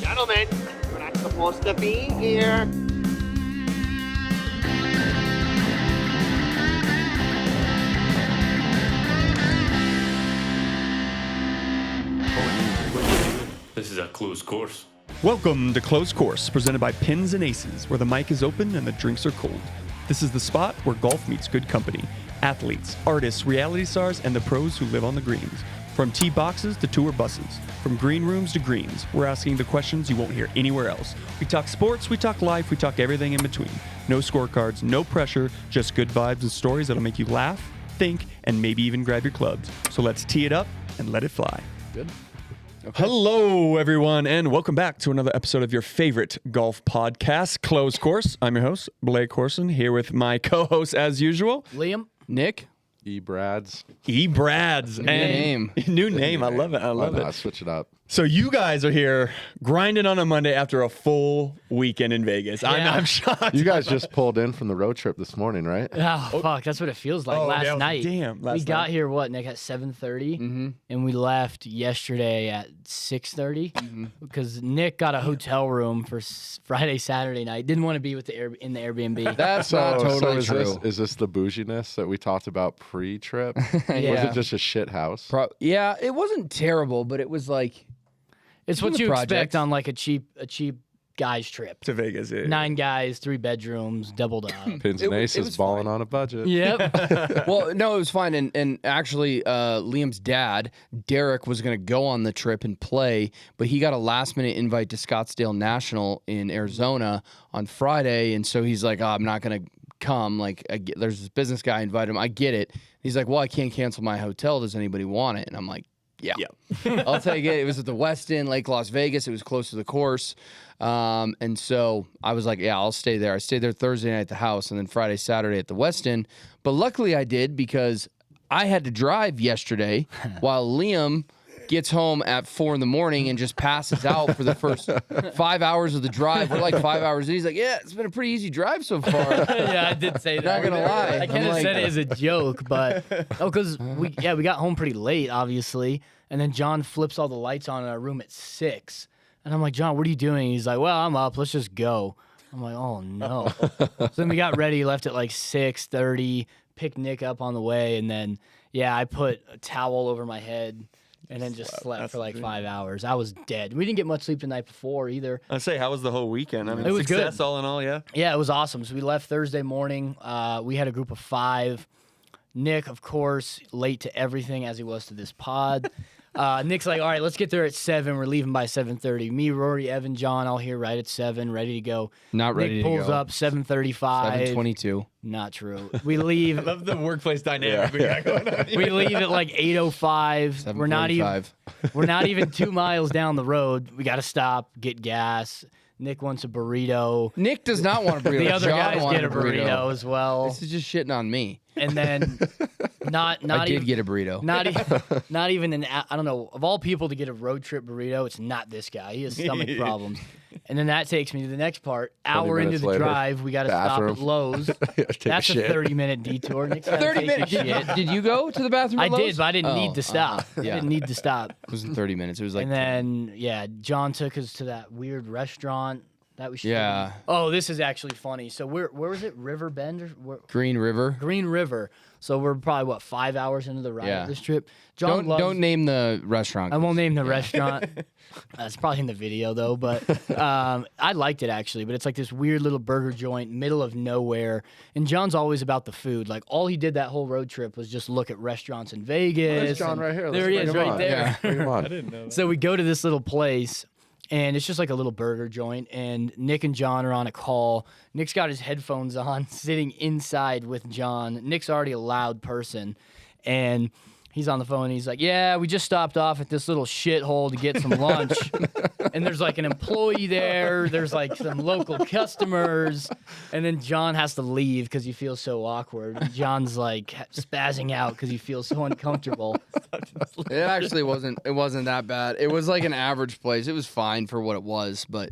Gentlemen, we're not supposed to be here. This is a closed course. Welcome to Closed Course, presented by Pins and Aces, where the mic is open and the drinks are cold. This is the spot where golf meets good company. Athletes, artists, reality stars, and the pros who live on the greens. From tee boxes to tour buses, from green rooms to greens, we're asking the questions you won't hear anywhere else. We talk sports, we talk life, we talk everything in between. No scorecards, no pressure, just good vibes and stories that'll make you laugh, think, and maybe even grab your clubs. So let's tee it up and let it fly. Good. Okay. Hello, everyone, and welcome back to another episode of your favorite golf podcast, Closed Course. I'm your host, Blake Corson, here with my co-host, as usual, Liam, Nick, E-Brads. E-Brads. New name. I love it. I love it. Switch it up. So you guys are here grinding on a Monday after a full weekend in Vegas. Yeah. I'm shocked. You guys just pulled in from the road trip this morning, right? oh fuck, that's what it feels like. Last night, we got here Nick at 7:30, and we left yesterday at 6:30 because Nick got a hotel room for Friday, Saturday night. Didn't want to be with in the Airbnb. That's not totally true. Is this the bouginess that we talked about pre-trip? Yeah. Was it just a shit house? Yeah, it wasn't terrible, but it was like It's what the you project. expect on like a cheap guys trip. to Vegas. Yeah. 9 guys, 3 bedrooms, doubled up. Pins and It Aces was balling fine. on a budget. Yep. well, no, it was fine. And actually, Liam's dad, Derek, was going to go on the trip and play, but he got a last-minute invite to Scottsdale National in Arizona on Friday, and so he's like, I'm not going to come. Like, there's this business guy invited him. I get it. He's like, well, I can't cancel my hotel. Does anybody want it? And I'm like, yeah. I'll take it. It was at the Westin, Lake Las Vegas. It was close to the course. And so I was like, yeah, I'll stay there. I stayed there Thursday night at the house and then Friday, Saturday at the Westin. But luckily I did because I had to drive yesterday while Liam gets home at 4 a.m. and just passes out for the first 5 hours of the drive. We're like 5 hours in. He's like, yeah, it's been a pretty easy drive so far. Yeah, I did say that. Not gonna lie. I kind of I'm said like- it as a joke, but because we got home pretty late, obviously, and then John flips all the lights on in our room at 6, and I'm like, John, what are you doing? He's like, well, I'm up. Let's just go. I'm like, oh no. So then we got ready, left at like 6:30, picked Nick up on the way, and then I put a towel over my head. And then just slept for like 5 hours. I was dead. We didn't get much sleep the night before either. I'd say, how was the whole weekend? I mean, It was success good. all in all, yeah? Yeah, it was awesome. So we left Thursday morning. We had a group of 5. Nick, of course, late to everything as he was to this pod. Nick's like, all right, let's get there at 7. We're leaving by 7:30. Me, Rory, Evan, John, all here right at 7, ready to go. Not ready Nick to pulls go. up 7:35. 7:22. Not true. We leave. I love the workplace dynamic we got going on here. We leave at like 8:05. We're not even. 7:45. We're not even 2 miles down the road. We got to stop, get gas. Nick wants a burrito. Nick does not want a burrito. The other John guys wanted get a burrito as well. This is just shitting on me. And then not I did even get a burrito. not even an I don't know, of all people to get a road trip burrito, it's not this guy. He has stomach problems. And then that takes me to the next part. Hour into minutes the later, drive, we got to stop bathroom. at Lowe's. Take That's a shit. 30-minute detour. Nick's gotta 30 take a minutes. shit. Did you go to the bathroom? I at Lowe's? did, but I didn't Oh, need to stop. I yeah. didn't need to stop. It wasn't 30 minutes. It was like And then John took us to that weird restaurant that we should. Yeah. Oh, this is actually funny. So where was it? River Bend or where? Green River. Green River. So we're probably 5 hours into the ride Yeah. of this trip. John Don't name the restaurant. I won't name the restaurant. That's probably in the video though, but I liked it actually. But it's like this weird little burger joint, middle of nowhere. And John's always about the food. Like all he did that whole road trip was just look at restaurants in Vegas. There's John and right here. There he is, right there. Yeah. Bring him on. So we go to this little place, and it's just like a little burger joint, and Nick and John are on a call. Nick's got his headphones on, sitting inside with John. Nick's already a loud person, and he's on the phone, and he's like, yeah, we just stopped off at this little shithole to get some lunch. And there's like an employee there. There's like some local customers. And then John has to leave because he feels so awkward. John's like spazzing out because he feels so uncomfortable. It actually wasn't. It wasn't that bad. It was like an average place. It was fine for what it was, but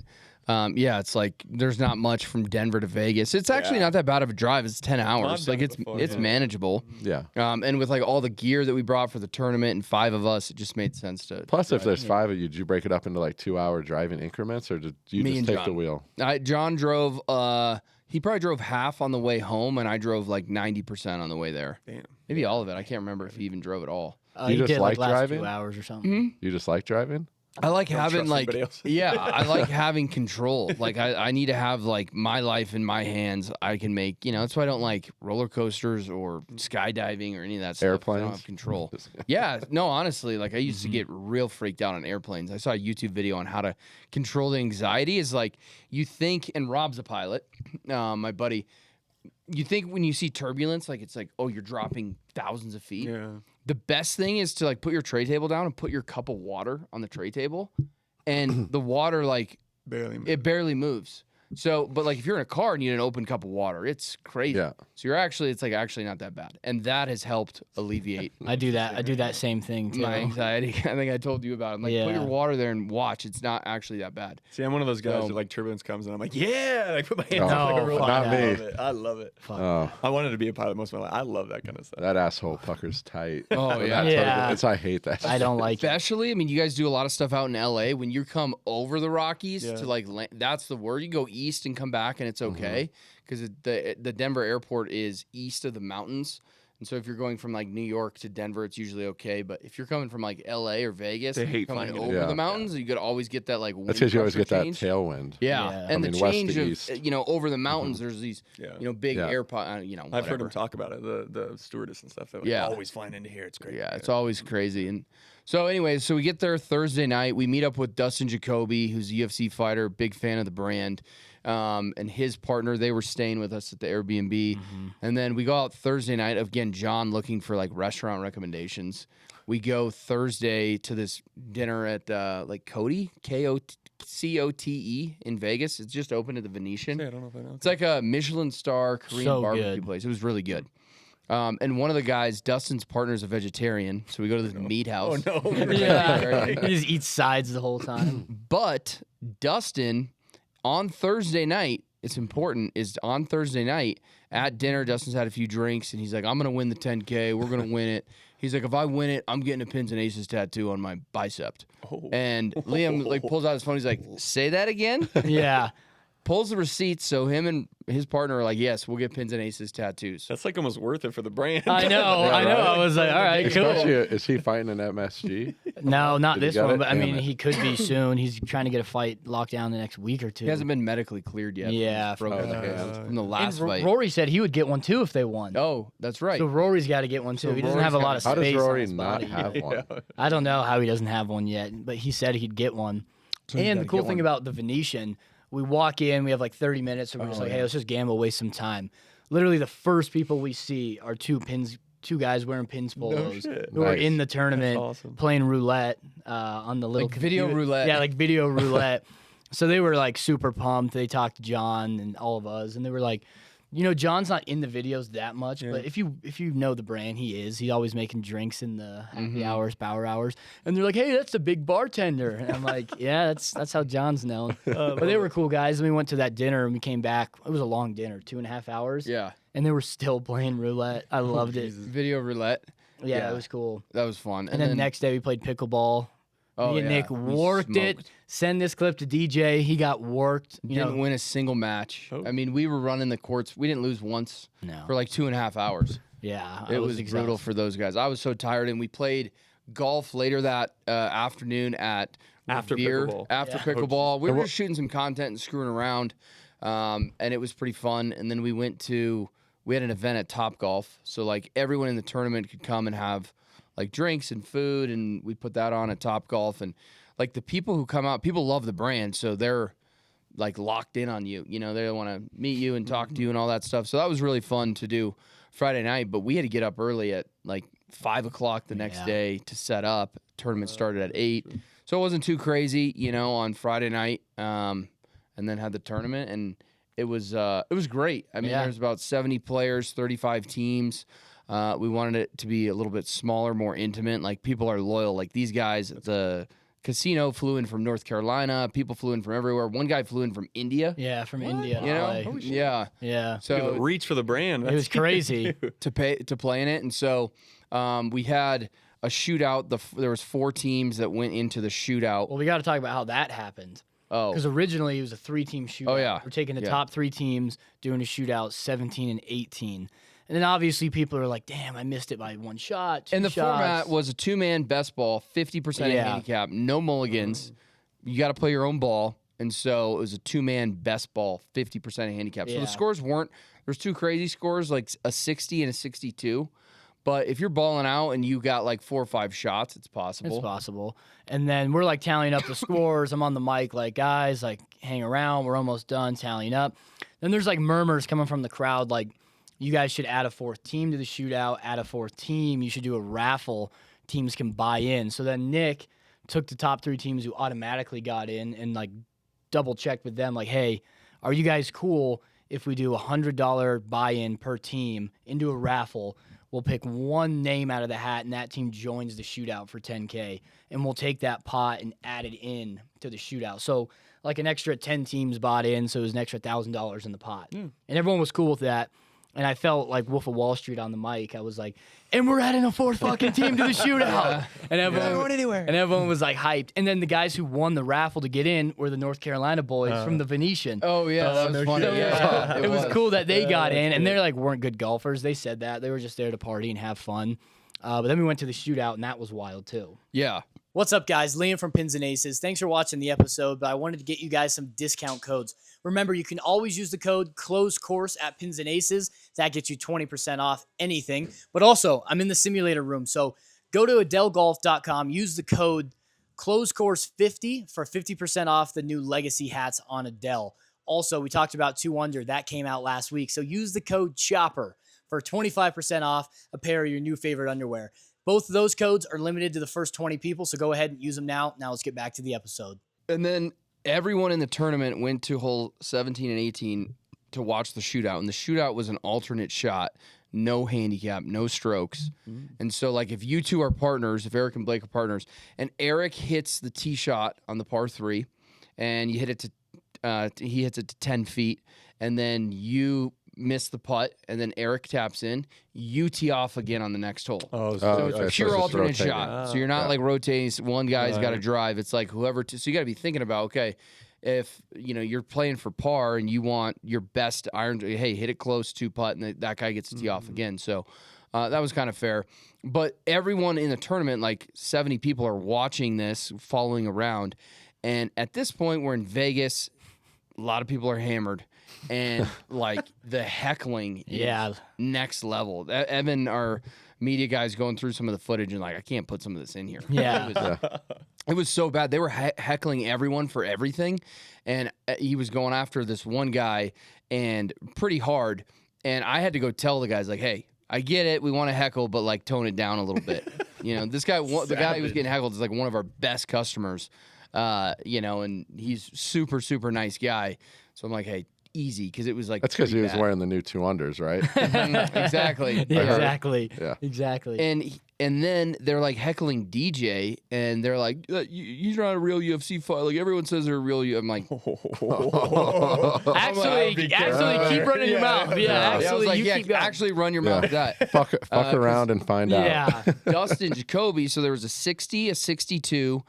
Yeah, it's like there's not much from Denver to Vegas. It's actually not that bad of a drive. It's 10 hours. done Like it it's before, it's yeah. manageable. Yeah. And with like all the gear that we brought for the tournament and 5 of us, it just made sense to. Plus, if there's 5 of you, did you break it up into like 2-hour driving increments, or did you Me just and take John. the wheel? John drove. He probably drove half on the way home, and I drove like 90% on the way there. Damn. Maybe all of it. I can't remember if he even drove at all. You He just did like last driving? 2 hours or something. You just like driving? I like having trust like anybody else. yeah, I like having control. Like I need to have like my life in my hands. I can make that's why I don't like roller coasters or skydiving or any of that stuff. I don't Airplanes? have control. Yeah, no, honestly, like I used to get real freaked out on airplanes. I saw a YouTube video on how to control the anxiety. Is like you think, and Rob's a pilot, my buddy. You think when you see turbulence, like it's like, oh, you're dropping thousands of feet. Yeah. The best thing is to like put your tray table down and put your cup of water on the tray table, and the water like Barely. it barely moves. So, but like if you're in a car and you need an open cup of water, it's crazy. Yeah. So it's like actually not that bad, and that has helped alleviate I do that. I do that same thing too. my anxiety. I think I told you about it. I'm like, put Yeah. your water there and watch. It's not actually that bad. See, I'm one of those guys So- that like turbulence comes and I'm like, yeah, like put my hands Oh, up like a no, real fuck not I me. love it. I love it. Oh, I wanted to be a pilot most of my life. I love that kind of stuff. that asshole puckers tight. Oh, When yeah. that Yeah. turbulence- I hate that. I don't like it. Especially, I mean, you guys do a lot of stuff out in LA. When you come over the Rockies Yeah. to like, that's the word. You go east and come back, and it's okay because the Denver airport is east of the mountains. And so if you're going from like New York to Denver, it's usually okay. But if you're coming from like LA or Vegas, They and you're hate coming flying in over it. Yeah. the mountains, you could always get that like wind That's because you always pressure get that change. tailwind. Yeah. Yeah. And I the mean, west to change of east. over the mountains, there's these big Yeah. I've heard him talk about it, the stewardess and stuff. They're like, Yeah. always flying into here. It's great. Yeah, it's always crazy. And so, anyways, so we get there Thursday night. We meet up with Dustin Jacoby, who's a UFC fighter, big fan of the brand, and his partner. They were staying with us at the Airbnb. And then we go out Thursday night. Again, John looking for like restaurant recommendations. We go Thursday to this dinner at like Cody, Kote in Vegas. It's just opened at the Venetian. Yeah, I don't know if I know. It's like a Michelin star Korean So barbecue good. place. It was really good. And one of the guys, Dustin's partner, is a vegetarian, so we go to this meat house. Oh, no. Yeah, he just eats sides the whole time. But Dustin, on Thursday night, it's important, is on Thursday night at dinner, Dustin's had a few drinks, and he's like, I'm going to win the 10K. We're going to win it. He's like, if I win it, I'm getting a Pins and Aces tattoo on my bicep. Oh. And Liam like pulls out his phone. He's like, say that again? Yeah, Pulls the receipt, so him and his partner are like, yes, we'll get Pins and Aces tattoos. That's like almost worth it for the brand. I know. Yeah, I know. right. I was like, all right, Especially, cool. is he fighting an MSG? No, not Did he this get one. it? But I Damn mean, it. he could be soon. He's trying to get a fight locked down the next week or two. He hasn't been medically cleared yet. Yeah, From his broken from- hand from the And last fight. Rory said he would get one too if they won. Oh, that's right. So Rory's got to get one too. So He doesn't Rory's have a got- lot of How space. does on Rory his not body. have one? I don't know how he doesn't have one yet, but he said he'd get one. So he's And the gotta cool get thing one. about the Venetian, we walk in, we have like 30 minutes, so we're just like, hey, let's just gamble, waste some time. Literally, the first people we see are two guys wearing pins polos shit. who are Nice. in the tournament awesome. playing roulette on the little Like video computer. roulette. Yeah, like video roulette. So they were like super pumped. They talked to John and all of us, and they were like, John's not in the videos that much, but if you know the brand, he is. He's always making drinks in the happy hours, power hours, and they're like, "Hey, that's a big bartender." And I'm like, "Yeah, that's how John's known." But they were cool guys. And we went to that dinner and we came back. It was a long dinner, 2.5 hours. Yeah. And they were still playing roulette. I loved it. Video roulette. Yeah, Yeah. it was cool. That was fun. And then the next day we played pickleball. oh, Me and yeah, Nick we worked it. smoked. Send this clip to DJ. He got worked. Didn't win a single match. Oh. I mean, we were running the courts. We didn't lose once No. for like 2.5 hours. Yeah, It was brutal exhausted. for those guys. I was so tired, and we played golf later that afternoon at After Revere. pickleball. After Yeah. pickleball, we were just shooting some content and screwing around, and it was pretty fun. And then we had an event at Top Golf, so like everyone in the tournament could come and have like drinks and food, and we put that on at Top Golf. And like the people who come out, people love the brand, so they're like locked in on you. They want to meet you and talk to you and all that stuff. So that was really fun to do Friday night. But we had to get up early at like 5 o'clock the next Yeah. day to set up. Tournament started at 8, so it wasn't too crazy, on Friday night. And then had the tournament, and it was great. I mean, Yeah. there's about 70 players, 35 teams. We wanted it to be a little bit smaller, more intimate. Like people are loyal. Like these guys, the Casino flew in from North Carolina. People flew in from everywhere. One guy flew in from India. Yeah, from India. You know? LA. Yeah. Yeah. So reach for the brand. It was crazy. to play in it, and so we had a shootout. There was 4 teams that went into the shootout. Well, we got to talk about how that happened. Oh, Because originally it was a 3-team shootout. Oh, yeah. We're taking the Yeah. top 3 teams, doing a shootout, 17 and 18. And then obviously people are like, damn, I missed it by 1 shot. 2 and the shots. format was a 2-man best ball, 50% Yeah. of handicap, no mulligans. You got to play your own ball, and so it was a 2-man best ball, 50% of handicap. So Yeah. the scores weren't. There's 2 crazy scores, like a 60 and a 62. But if you're balling out and you got like 4 or 5 shots, it's possible. It's possible. And then we're like tallying up the scores. I'm on the mic like, guys, like hang around. We're almost done tallying up. Then there's like murmurs coming from the crowd like, you guys should add a 4th team to the shootout, add a 4th team. You should do a raffle. Teams can buy in. So then Nick took the top 3 teams who automatically got in and like double checked with them like, hey, are you guys cool if we do a $100 buy-in per team into a raffle? We'll pick one name out of the hat, and that team joins the shootout for $10K, and we'll take that pot and add it in to the shootout. So like an extra 10 teams bought in, so it was an extra $1,000 in the pot. And everyone was cool with that. And I felt like Wolf of Wall Street on the mic. I was like, and we're adding a 4th fucking team to the shootout. And everyone was like hyped. And then the guys who won the raffle to get in were the North Carolina boys from the Venetian. Oh, yeah, that was funny. Yeah, It was cool that they got in, and they're like weren't good golfers. They said that. They were just there to party and have fun. But then we went to the shootout, and that was wild too. Yeah. What's up, guys? Liam from Pins and Aces. Thanks for watching the episode, but I wanted to get you guys some discount codes. Remember, you can always use the code CLOSECOURSE at Pins and Aces. That gets you 20% off anything. But also, I'm in the simulator room, so go to adelgolf.com, use the code CLOSECOURSE50 for 50% off the new Legacy hats on Adele. Also, we talked about 2 Under. That came out last week, so use the code CHOPPER for 25% off a pair of your new favorite underwear. Both of those codes are limited to the first 20 people, so go ahead and use them now. Now let's get back to the episode. And then everyone in the tournament went to hole 17 and 18 to watch the shootout. And the shootout was an alternate shot, no handicap, no strokes. And so, like, if you two are partners, if Erik and Blake are partners, and Erik hits the tee shot on the par 3, and you hit it to, he hits it to 10 feet, and then you miss the putt, and then Erik taps in, you tee off again on the next hole. Oh, So it's okay, a so pure it's just alternate rotating. shot. So you're not like rotating. One guy's got to drive. It's like whoever. So you got to be thinking about, okay, if you're playing for par and you want your best iron, hey, hit it close to putt, and that guy gets to tee off again. So that was kind of fair. But everyone in the tournament, like 70 people, are watching this, following around. And at this point, we're in Vegas. A lot of people are hammered. And like the heckling is next level. Evan, our media guy's going through some of the footage and like, I can't put some of this in here. Yeah. It was so bad. They were heckling everyone for everything. And he was going after this one guy and pretty hard. And I had to go tell the guys like, hey, I get it. We want to heckle, but like tone it down a little bit. This guy, the guy who was getting heckled is like one of our best customers, and he's super, super nice guy. So I'm like, hey, easy, because it was like That's because he was bad. wearing the new 2 Unders, right? Exactly. Exactly. Yeah. Exactly. And then they're like heckling DJ, and they're like, "He's not a real UFC fighter." Like everyone says they're a real. I'm like, Actually, keep running your mouth. Yeah, I was actually, like, you yeah, keep going. actually run your mouth with that. fuck around and find out. Yeah. Dustin Jacoby. So there was a 60, a 62.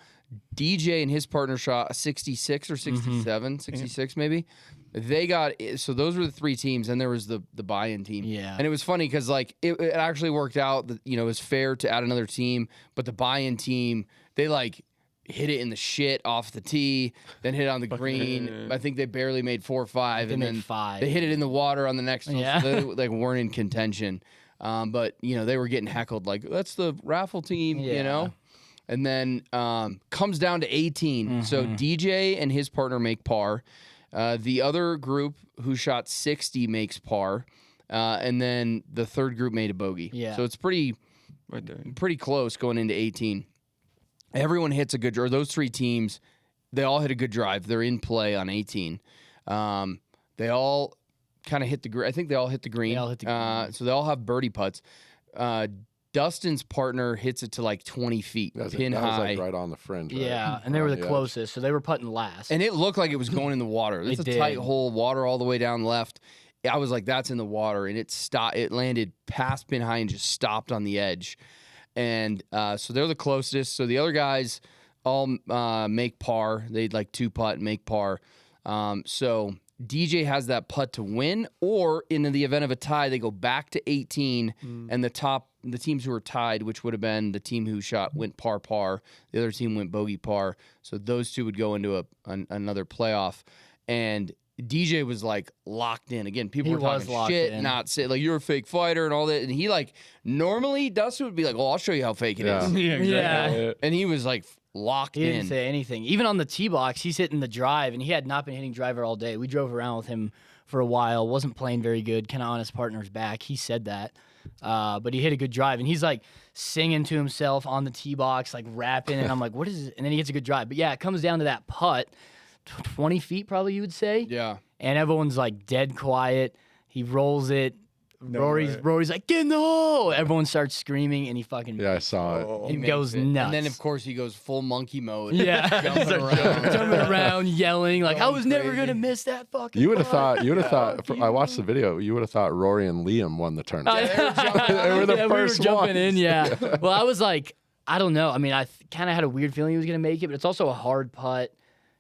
DJ and his partner shot a 66 or 67, 66 maybe. They got so those were the 3 teams, and there was the buy-in team. Yeah. And it was funny because like it actually worked out that it was fair to add another team, but the buy-in team, they like hit it in the shit off the tee, then hit it on the green. I think they barely made 4 or 5, and made then 5. they hit it in the water on the next one. Yeah. So they like weren't in contention. But they were getting heckled like, that's the raffle team, And then comes down to 18. So DJ and his partner make par. The other group who shot 60 makes par. And then the third group made a bogey. Yeah. So it's pretty close going into 18. Everyone hits a good drive. Those 3 teams, they all hit a good drive. They're in play on 18. They all kind of hit the green. I think they all hit the green. They all hit the green. So they all have birdie putts. Dustin's partner hits it to like 20 feet, pin that high. was like right on the fringe. Right? Yeah, and they were On the edge. closest, so they were putting last. And it looked like it was going in the water. It's a tight did. hole, water all the way down left. I was like, that's in the water. And it stopped. It landed past pin high and just stopped on the edge. And so they're the closest. So the other guys all make par. They'd like 2-putt and make par. So DJ has that putt to win, or in the event of a tie, they go back to 18, and the teams who were tied, which would have been the team who went par, the other team went bogey par. So those two would go into another playoff. And DJ was like locked in. Again, people were talking shit, not say like you're a fake fighter and all that. And he like normally Dustin would be like, "Well, I'll show you how fake it is." Yeah. And he was like locked He in. didn't say anything. Even on the tee box, he's hitting the drive, and he had not been hitting driver all day. We drove around with him for a while. Wasn't playing very good. Kind of on his partner's back. He said that. But he hit a good drive, and he's like singing to himself on the tee box, like rapping. And I'm like, what is it? And then he hits a good drive. But yeah, it comes down to that putt, 20 feet probably, you would say. Yeah. And everyone's like dead quiet. He rolls it. Rory's like, get in the hole. Everyone starts screaming, and he fucking Yeah, I saw it. he goes nuts. And then of course he goes full monkey mode. Yeah. Jumping around. jumping around, yelling like, I was never crazy. gonna miss that fucking. You would have putt." thought. I watched the video. You would have thought Rory and Liam won the tournament. They were the Yeah, first we were jumping ones. in. Yeah. Well, I was like, I don't know. I mean, I kind of had a weird feeling he was gonna make it, but it's also a hard putt.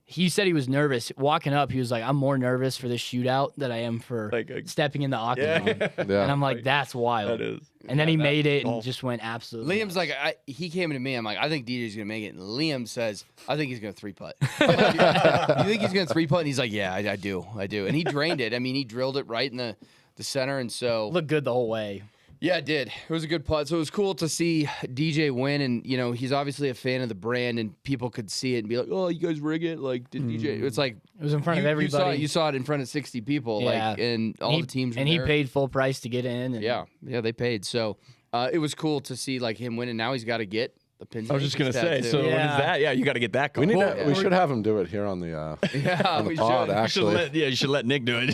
He said he was nervous. Walking up, he was like, I'm more nervous for this shootout than I am for stepping in the octagon. Yeah. And I'm like, that's wild. That is. And then he made it and just went absolutely. Liam's like, he came to me. I'm like, I think DJ's gonna make it. And Liam says, I think he's gonna 3-putt. You think he's gonna 3-putt? And he's like, yeah, I do. And he drained it. I mean, he drilled it right in the center. And so looked good the whole way. yeah, it did. It was a good putt. So it was cool to see DJ win. And, you know, he's obviously a fan of the brand, and people could see it and be like, oh, you guys rig it? Like, did DJ? It's like, It was in front of everybody. You saw it in front of 60 people. Yeah. Like, and all the teams were and he there. paid full price to get in. And Yeah, they paid. So it was cool to see like him win, and now he's got to get the pins. I was just gonna say. tattoo. So what is Yeah. that? Yeah, you got to get that We going. need we should have him do it here on the on the pod. Actually, you should let Nick do it.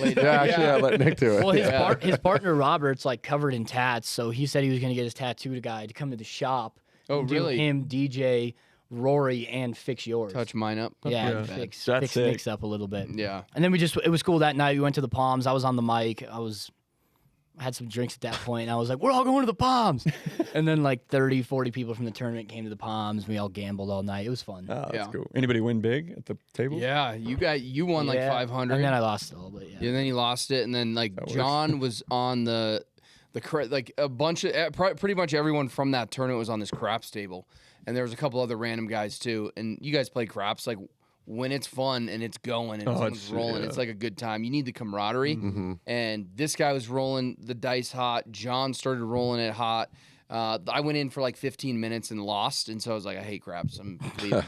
let Nick do it. well, his partner Robert's like covered in tats, so he said he was gonna get his tattoo guy to come to the shop. Oh, and really? Do him, DJ, Rory, and fix yours. Touch mine up. Yeah, Yeah. fix That's sick. Nick's up a little bit. Yeah. And then it was cool that night. We went to the Palms. I was on the mic. I had some drinks at that point, and I was like, we're all going to the Palms. And then like 30, 40 people from the tournament came to the Palms. We all gambled all night. It was fun. Oh, that's Yeah. cool. Anybody win big at the table? Yeah, you won like Yeah. 500. And then I lost it all, but yeah. And then he lost it, and then like works. John was on like a bunch of pretty much everyone from that tournament was on this craps table, and there was a couple other random guys too. And you guys play craps like when it's fun and it's going and someone's rolling, it's like a good time. You need the camaraderie, and this guy was rolling the dice hot. John started rolling it hot. I went in for like 15 minutes and lost, and so I was like, I hate craps. I'm leaving.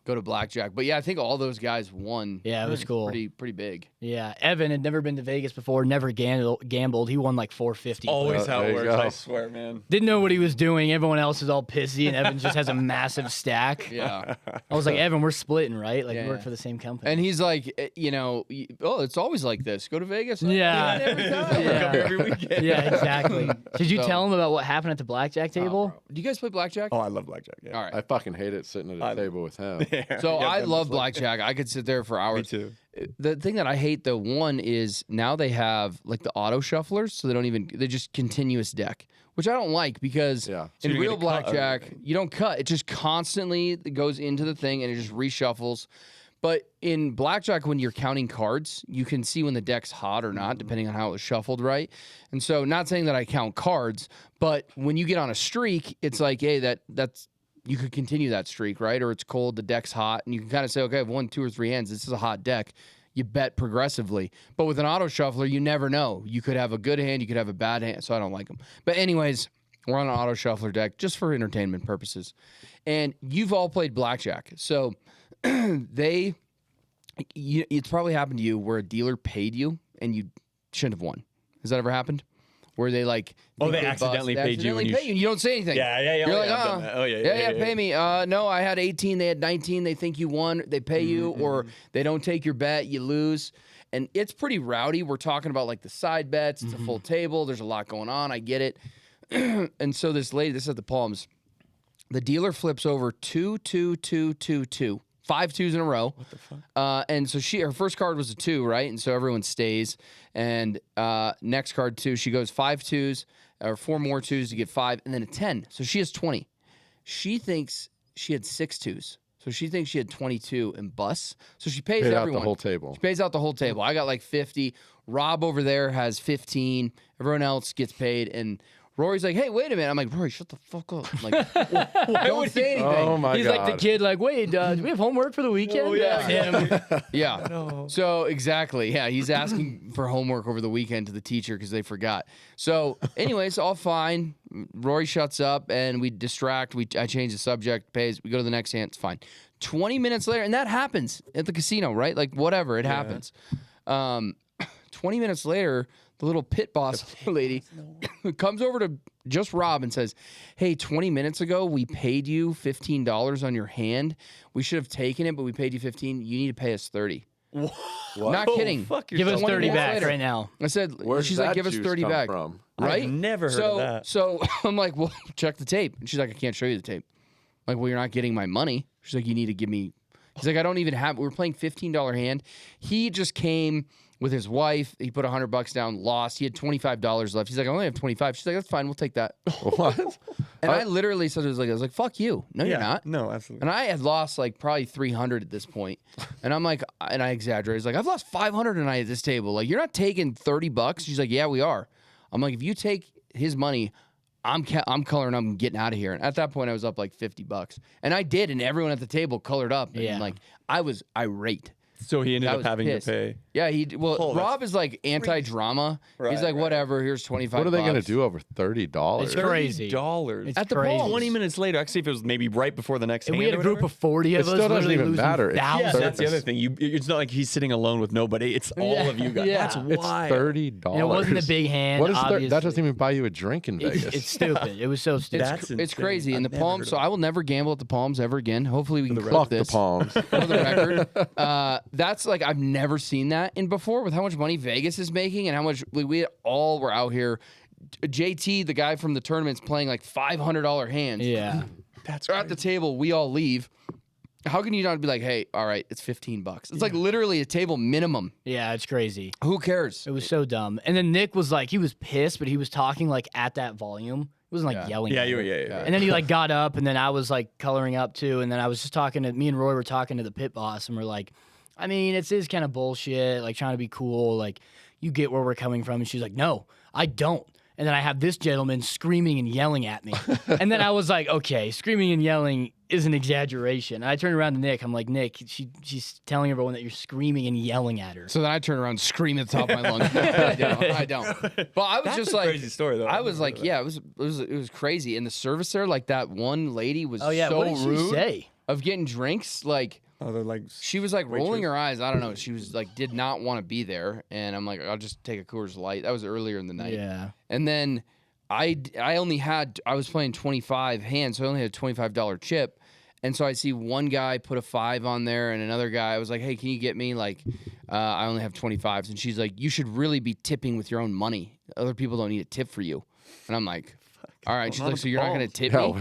Go to blackjack. But yeah, I think all those guys won. Yeah, it was cool. Pretty big. Yeah, Evan had never been to Vegas before, never gambled. He won like 450. Always how there it you works. go. I swear, man. Didn't know what he was doing. Everyone else is all pissy, and Evan just has a massive stack. Yeah. I was like, Evan, we're splitting, right? Like, Yeah, we work yeah. for the same company. And he's like, oh, it's always like this. Go to Vegas. Yeah. Every time. Yeah. Come here every weekend. Yeah, exactly. Did you So- tell him about what happened at the blackjack table? Do you guys play blackjack? Oh, I love blackjack. Yeah. All right. I fucking hate it sitting at a table with him. So Yeah, I Ben love was like- blackjack. I could sit there for Me hours. too. The thing that I hate, though, one is now they have like the auto shufflers, so they're just continuous deck, which I don't like because Yeah. So in you're real gonna cut blackjack, everything. you don't cut. It just constantly goes into the thing and it just reshuffles. But in blackjack, when you're counting cards, you can see when the deck's hot or not, depending on how it was shuffled, right? And so, not saying that I count cards, but when you get on a streak, it's like, hey, that's you could continue that streak, right? Or it's cold, the deck's hot, and you can kind of say, okay, I've won 2 or 3 hands. This is a hot deck. You bet progressively. But with an auto shuffler, you never know. You could have a good hand, you could have a bad hand, so I don't like them. But anyways, we're on an auto shuffler deck just for entertainment purposes. And you've all played blackjack. So it's probably happened to you where a dealer paid you and you shouldn't have won. Has that ever happened? Where they like Oh, think they bust, accidentally paid you and accidentally you pay you and you don't say anything. Yeah. You're like, I've done that. Oh, yeah, pay me. No, I had 18, they had 19, they think you won, they pay you, or they don't take your bet, you lose. And it's pretty rowdy. We're talking about like the side bets, it's a full table, there's a lot going on, I get it. and so this lady, this is at the Palms. The dealer flips over 2, 2, 2, 2, 2. 5 2s in a row. What the fuck? And so her first card was a 2, right? And so everyone stays. And next card 2, she goes 5 2s or 4 more 2s to get 5, and then a 10. So she has 20. She thinks she had 6 2s. So she thinks she had 22 and busts. So she pays everyone. Out the whole table. She pays out the whole table. I got like 50. Rob over there has 15. Everyone else gets paid. And Rory's like, hey, wait a minute. I'm like, Rory, shut the fuck up. I'm like, don't say anything. Oh, my He's God. like the kid, like, wait, do we have homework for the weekend? Oh, yeah. Yeah. So exactly. Yeah. He's asking for homework over the weekend to the teacher because they forgot. So anyways, all fine. Rory shuts up and we distract. I change the subject, pays. We go to the next hand. It's fine. 20 minutes later, and that happens at the casino, right? Like whatever, it happens. 20 minutes later, the little pit boss lady comes over to just Rob and says, hey, 20 minutes ago, we paid you $15 on your hand. We should have taken it, but we paid you $15. You need to pay us $30. What? Not kidding. Give us 30 back later. right now. I said, Where's she's that like, give us juice 30 come back. from? Right? I've never heard of that. So I'm like, well, check the tape. And she's like, I can't show you the tape. I'm like, well, you're not getting my money. She's like, you need to give me. He's like, I don't even have. We were playing $15 hand. He just came with his wife. He put $100 down, lost. He had $25 left. He's like, I only have 25. She's like, that's fine. We'll take that. What? And I literally said, I was like, fuck you. No, you're not. No, absolutely. And I had lost like probably 300 at this point. And I'm like, and I exaggerate. He's like, I've lost 500 tonight at this table. Like, you're not taking $30. She's like, yeah, we are. I'm like, if you take his money, I'm coloring up and getting out of here. And at that point, I was up like $50. And I did, and everyone at the table colored up. And like, I was irate. So he ended I up was having pissed. to pay. Yeah, Oh, Rob is like anti-drama. He's like, whatever, here's 25 What are they going to bucks. do over $30? It's crazy. $30 It's At the crazy. Palms. 20 minutes later, actually, if it was maybe right before the next And hand we had or a group whatever. of 40 of It us. still doesn't literally even losing matter. It's thousands. Yeah, that's the Service. other thing. It's not like he's sitting alone with nobody. It's all of you guys. Yeah. That's It's wild. $30. And it wasn't a big hand. What is obviously. that doesn't even buy you a drink in Vegas. It's stupid. It was so stupid. That's It's insane. crazy. In I've the never Palms, heard so of I will never gamble at the Palms ever again. Hopefully we can clip Fuck this. the Palms. For the record. That's like, I've never seen that in before with how much money Vegas is making and how much we all were out here. JT, the guy from the tournament's playing like $500 hands. Yeah. That's At the table, we all leave. How can you not be like, hey, all right, it's $15? It's like literally a table minimum. Yeah, it's crazy. Who cares? It was so dumb. And then Nick was like, he was pissed, but he was talking like at that volume. It wasn't like yelling. Yeah, at her. yeah. And then he like got up, and then I was like coloring up too. And then I was just talking to me and Roy were talking to the pit boss, and we're like, I mean, it is kind of bullshit, like trying to be cool. Like, you get where we're coming from. And she's like, no, I don't. And then I have this gentleman screaming and yelling at me. And then I was like, okay, screaming and yelling is an exaggeration. And I turned around to Nick. I'm like, Nick, she's telling everyone that you're screaming and yelling at her. So then I turn around and scream at the top of my lungs. I don't. But I was That's just a like, crazy story, though. I was like, yeah, it was crazy. And the service there, like that one lady was Oh, yeah. so What did she rude say? of getting drinks. Like, Oh, they're like. she was like rolling Waitress. her eyes. I don't know. She was like, did not want to be there. And I'm like, I'll just take a Coors Light. That was earlier in the night. Yeah. And then I was playing 25 hands, so I only had a $25 chip. And so I see one guy put a 5 on there and another guy, I was like, hey, can you get me? Like, I only have 25s. And she's like, you should really be tipping with your own money. Other people don't need a tip for you. And I'm like, all right. She's like, so you're not going to tip me?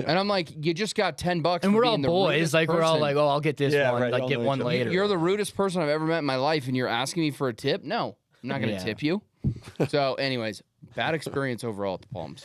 And I'm like, you just got $10. And for we're all being the boys. rudest Like, we're all person. like, oh, I'll get this Yeah, one. right, Like, y'all get know one each other. later. You're the rudest person I've ever met in my life, and you're asking me for a tip? No, I'm not going to Yeah. tip you. So, anyways, bad experience overall at the Palms.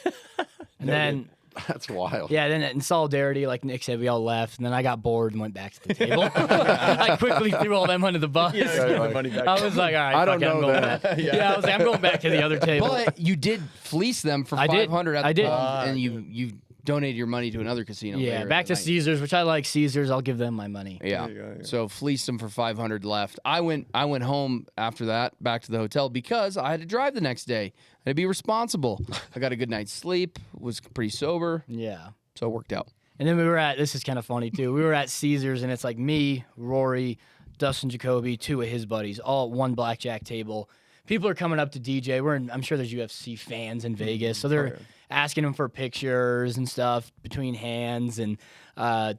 And then, That's wild. yeah, then in solidarity, like Nick said, we all left. And then I got bored and went back to the table. I quickly threw all them under the bus. Give the money back. I was like, all right, I don't fuck it, I'm know going that. back. Yeah, I was like, I'm going back to the other table. But you did fleece them for I did. $500 at I the did. Palms, and you donated your money to another casino. Yeah, later back at to the night. Caesars, which I like Caesars. I'll give them my money. Yeah. you go, yeah. So fleeced them for $500 left. I went home after that, back to the hotel because I had to drive the next day. I had to be responsible. I got a good night's sleep, was pretty sober, Yeah. so it worked out. And then we were at, this is kind of funny too. We were at Caesars, and it's like me, Rory, Dustin Jacoby, 2 of his buddies, all at one blackjack table. People are coming up to DJ. I'm sure there's UFC fans in Vegas, so they're asking him for pictures and stuff between hands. And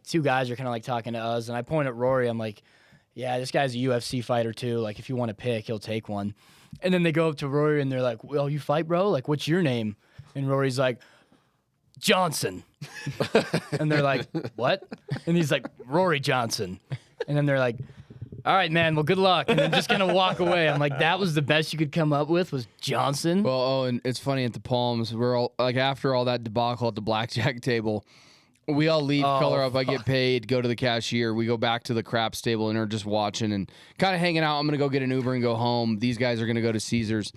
2 guys are kind of like talking to us, and I point at Rory. I'm like, yeah, this guy's a UFC fighter too. Like, if you want to pick, he'll take one. And then they go up to Rory, and they're like, well, you fight, bro? Like, what's your name? And Rory's like, Johnson. And they're like, what? And he's like, Rory Johnson. And then they're like, all right, man, well, good luck. And then just kind of walk away. I'm like, that was the best you could come up with was Johnson? Well, and it's funny at the Palms, we're all like after all that debacle at the blackjack table, we all leave, color up, I get paid, go to the cashier, we go back to the craps table and are just watching and kind of hanging out. I'm gonna go get an Uber and go home. These guys are gonna go to Caesars.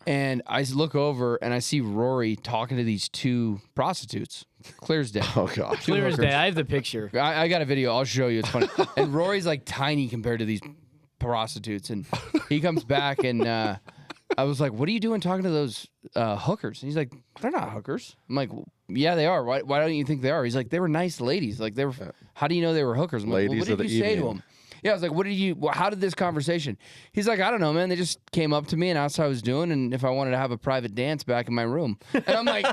And I look over and I see Rory talking to these two prostitutes. Clear as day. Oh, God. Clear as day. I have the picture. I got a video. I'll show you. It's funny. And Rory's like tiny compared to these prostitutes. And he comes back and I was like, what are you doing talking to those hookers? And he's like, they're not hookers. I'm like, yeah, they are. Why don't you think they are? He's like, they were nice ladies. Like, they were. How do you know they were hookers? I'm like, well, what did you say to them? Yeah, I was like, how did this conversation? He's like, I don't know, man. They just came up to me and asked how I was doing and if I wanted to have a private dance back in my room. And I'm like,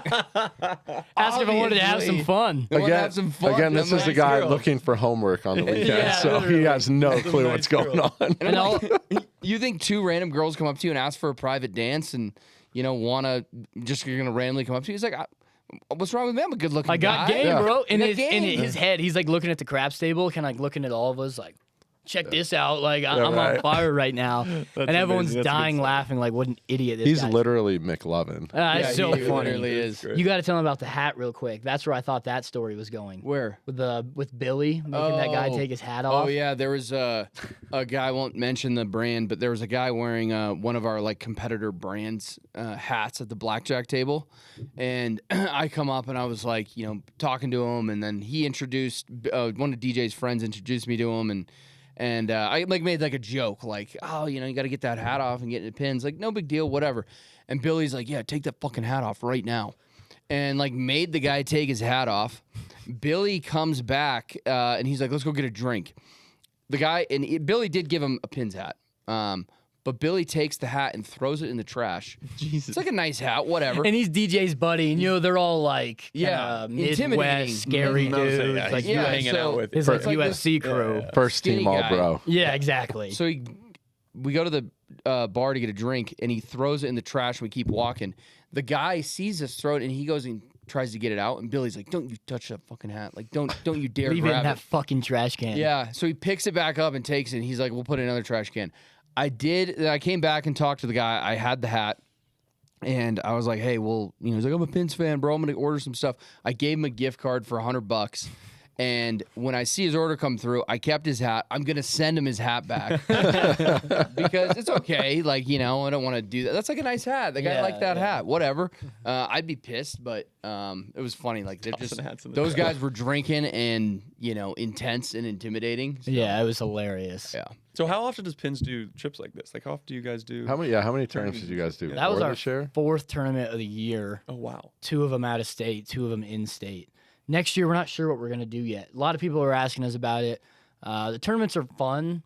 ask if I wanted to have some fun. Again, this is a guy looking for homework on the weekend, so he has no clue what's going on. And I'm like, you think two random girls come up to you and ask for a private dance and, you're going to randomly come up to you? He's like, what's wrong with me? I'm a good-looking guy. I got game, bro. In game. his head, he's like looking at the craps table, kind of like looking at all of us like, check this out. Like, I'm on fire right now. And everyone's dying laughing like, what an idiot this He's guy is. literally McLovin. It's so he funny. literally is. You got to tell him about the hat real quick. That's where I thought that story was going. Where? With Billy making that guy take his hat off. Oh, yeah. There was a guy, I won't mention the brand, but there was a guy wearing one of our like competitor brands hats at the blackjack table. And I come up and I was like, talking to him. And then he introduced, one of DJ's friends introduced me to him. And I like made like a joke, like, oh, you got to get that hat off and get it pins. Like, no big deal, whatever. And Billy's like, yeah, take that fucking hat off right now. And like made the guy take his hat off. Billy comes back and he's like, let's go get a drink. The guy, Billy did give him a pins hat. But Billy takes the hat and throws it in the trash. Jesus. It's like a nice hat, whatever. And he's DJ's buddy, and they're all like, intimidating, Midwest, scary dudes. Like, you hanging out with his like UFC crew. First team all guy. bro. Yeah, exactly. So we go to the bar to get a drink, and he throws it in the trash, and we keep walking. The guy sees us throw it, and he goes and tries to get it out, and Billy's like, don't you touch that fucking hat. Like, don't you dare Leave it in grab that fucking trash can. Yeah, so he picks it back up and takes it, and he's like, we'll put it in another trash can. I came back and talked to the guy. I had the hat, and I was like, hey, well, he's like, I'm a Pins fan, bro. I'm going to order some stuff. I gave him a gift card for $100. And when I see his order come through, I kept his hat. I'm going to send him his hat back because it's okay. Like, I don't want to do that. That's like a nice hat. The guy liked that hat. Whatever. I'd be pissed, but it was funny. Like, those guys were drinking and, intense and intimidating. So. Yeah, it was hilarious. Yeah. So how often does Pins do trips like this? Like, how often do you guys do? How many tournaments did you guys do? That was our share? 4th tournament of the year. Oh, wow. 2 of them out of state, 2 of them in state. Next year, we're not sure what we're going to do yet. A lot of people are asking us about it. The tournaments are fun.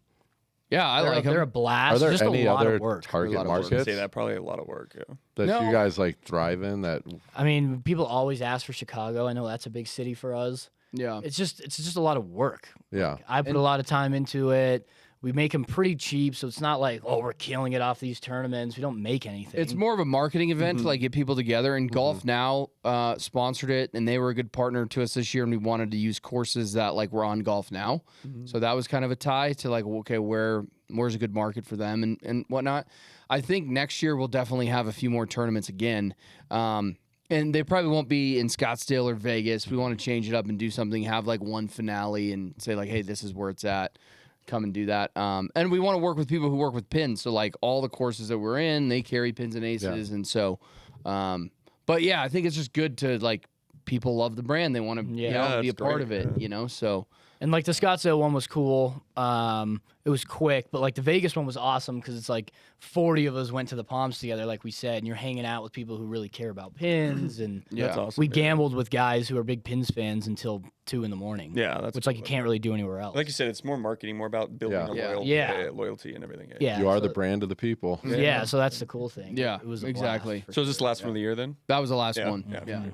Yeah, I like them. They're a blast. Are there just any a lot other of work. target I was markets gonna say that probably a lot of work. Yeah. that you guys like thrive in? That I mean, people always ask for Chicago. I know that's a big city for us. Yeah. It's just a lot of work. yeah. I put a lot of time into it. We make them pretty cheap, so it's not like, oh, we're killing it off these tournaments. We don't make anything. It's more of a marketing event to like get people together. And Golf Now sponsored it, and they were a good partner to us this year. And we wanted to use courses that like were on Golf Now, so that was kind of a tie to like, okay, where's a good market for them and whatnot. I think next year we'll definitely have a few more tournaments again. And they probably won't be in Scottsdale or Vegas. We want to change it up and do something, have like one finale and say like, hey, this is where it's at. Come and do that. And we want to work with people who work with pins. So like all the courses that we're in, they carry pins and aces. Yeah. And so, but yeah, I think it's just good to like, people love the brand. They want to be a part of it, so. And like the Scottsdale one was cool. It was quick, but like the Vegas one was awesome because it's like 40 of us went to the Palms together, like we said, and you're hanging out with people who really care about pins. And That's awesome. We gambled with guys who are big Pins fans until 2 a.m. Yeah, that's which like you can't really do anywhere else. Like you said, it's more marketing, more about building a loyalty and everything. Yeah, You are the brand of the people. Yeah, so that's the cool thing. Yeah, it was exactly. So is this the last one of the year then? That was the last one. Yeah.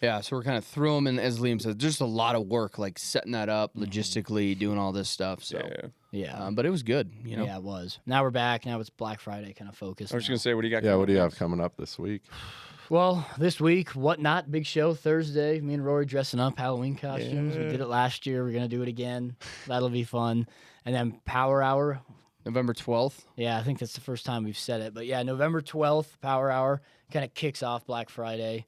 Yeah, so we're kind of through them, and as Liam said, just a lot of work, like setting that up, logistically, doing all this stuff. So, but it was good, Yeah, it was. Now we're back. Now it's Black Friday kind of focus. I was just gonna say, what do you got? Yeah, what do you have coming up this week? Well, this week, Whatnot, big show Thursday. Me and Rory dressing up Halloween costumes. We did it last year. We're going to do it again. That'll be fun. And then Power Hour. November 12th. Yeah, I think that's the first time we've said it. But yeah, November 12th, Power Hour kind of kicks off Black Friday.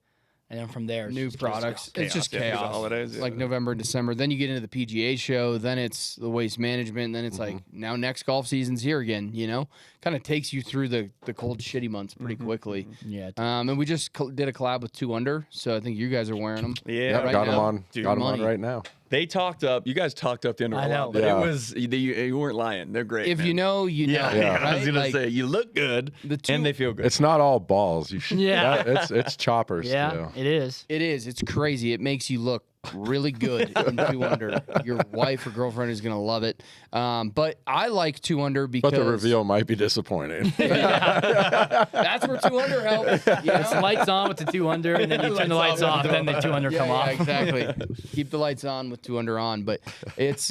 And then from there, it's New just products. chaos. It's just Yeah, through the chaos. holidays, It's like November and December. Then you get into the PGA show. Then it's the waste management. Then it's like now next golf season's here again. You know, kind of takes you through the cold, shitty months pretty quickly. Yeah. And we just did a collab with 2 Under, so I think you guys are wearing them. Yeah, right got now. him on. Dude, Got him on money. right now. They talked up. You guys talked up the Under I a know. lot, but Yeah. it was you weren't lying. They're great. If man. you know, you know. yeah, I was right? gonna Like, say you look good the two- and they feel good. It's not all balls. You should. Yeah. It's choppers Yeah, too. it is. It is. It's crazy. It makes you look really good in 2 Under. Your wife or girlfriend is gonna love it. But I like 2 Under because But the reveal might be disappointing. that's where 2 Under helps. You know? It's lights on with the 2 under, and then you turn the lights off, then the 2 under come off. exactly. Keep the lights on with 2 Under on, but it's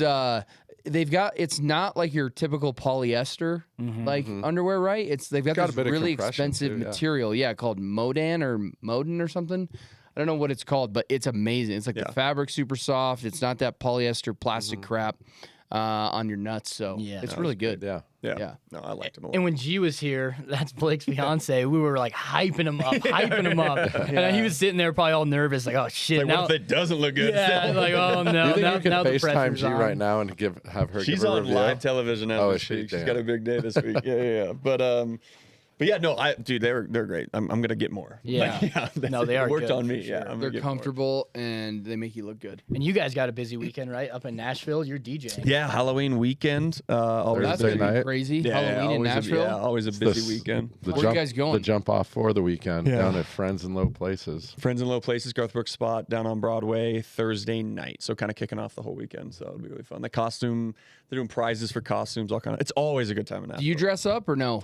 they've got it's not like your typical polyester like underwear, right? They've got got a this bit of really compression, expensive too, yeah. material, called Modin or something. I don't know what it's called, but it's amazing. It's like the fabric's super soft. It's not that polyester plastic crap on your nuts, so Yeah. it's really good. Yeah. Yeah. No, I liked him a lot. And when G was here, that's Blake's fiance, we were like hyping him up. And he was sitting there probably all nervous, like, oh shit. Like, now, what if it doesn't look good? yeah, like, oh no. Do you think now, you can now the FaceTime pressure's G on. right now and have her She's give a on review? live television as Oh, we is she? speak. She's Damn. got a big day this week. Yeah. But yeah, no, dude, they're great. I'm gonna get more. Yeah. No, they it are worked good, on me. for Yeah, sure. I'm gonna They're get more. comfortable and they make you look good. And you guys got a busy weekend, right? Up in Nashville, you're DJing. Yeah, Halloween weekend. Always That's Thursday gonna be night. crazy. yeah, Halloween in always Nashville. always a It's busy this- weekend. The Where you jump, guys going? The jump off for the weekend Yeah. down at Friends in Low Places. Friends in Low Places, Garth Brooks spot down on Broadway Thursday night. So kind of kicking off the whole weekend. So it'll be really fun. The costume, they're doing prizes for costumes, all kind of. It's always a good time in Nashville. Do you dress up or no?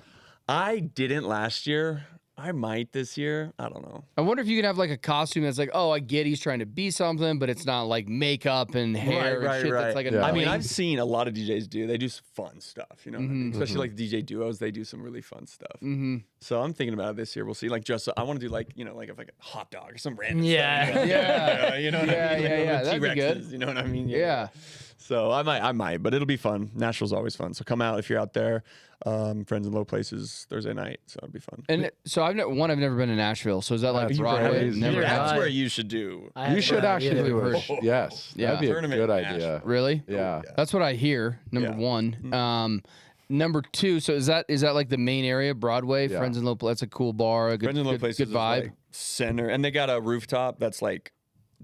I didn't last year. I might this year. I don't know. I wonder if you can have like a costume that's like, oh, I get he's trying to be something, but it's not like makeup and hair and shit. That's like Yeah. I mean, annoying. I've seen a lot of DJs do. They do some fun stuff, you know, what I mean? Especially like DJ duos. They do some really fun stuff. So I'm thinking about it this year. We'll see. Like, just I want to do like like if like a hot dog or some random. Yeah. stuff, Yeah. you know what I mean? Like yeah. little That'd be good. T-Rexes, you know what I mean? Yeah. So I might, but it'll be fun. Nashville's always fun. So come out if you're out there. Friends in Low Places Thursday night. So it'll be fun. And so I've never been to Nashville. So is that like That's Broadway? crazy. Never. Neither had- That's I- where you should do. I You haven't should done it actually either. do it. Yes. Yeah. That'd be a Tournament good in idea. Nashville. Really? Yeah. That's what I hear. Number Yeah. one. Number two. So is that like the main area? Broadway, Yeah. Friends in Low. That's a cool bar. A good, Friends in Low good, Places good is, vibe. like, center, and they got a rooftop that's like